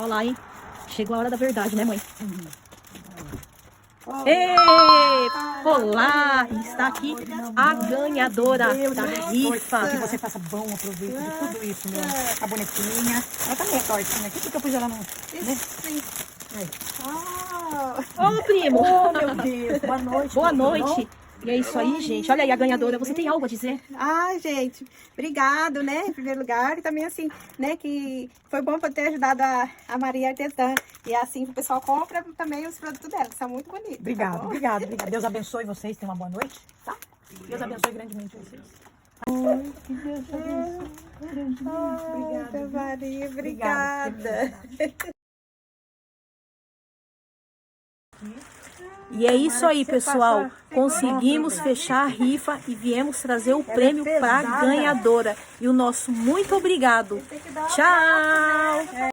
falar, hein? Chegou a hora da verdade, né, mãe? Oh, Olá! Está aqui a ganhadora da rifa. que você faça bom aproveito de tudo isso, meu. A bonequinha. Ela também é tortinha aqui, porque eu pus ela no... Né? Sim. Ô, primo! Oh, meu Deus. Boa noite. Boa tudo bom? noite! E é isso aí, gente. Olha aí a ganhadora. Você tem algo a dizer? Ai, gente, obrigado, né, em primeiro lugar. E também, assim, né, que foi bom por ter ajudado a Maria Artesã. E assim, o pessoal compra também os produtos dela, que são muito bonitos. Obrigado, tá obrigado, obrigado. Deus abençoe vocês. Tenham uma boa noite, tá? Deus abençoe grandemente vocês. Que Deus te abençoe. Obrigada, Maria, obrigada. E é isso aí, pessoal. Conseguimos fechar a rifa e viemos trazer o prêmio para a ganhadora. E o nosso muito obrigado. Tchau!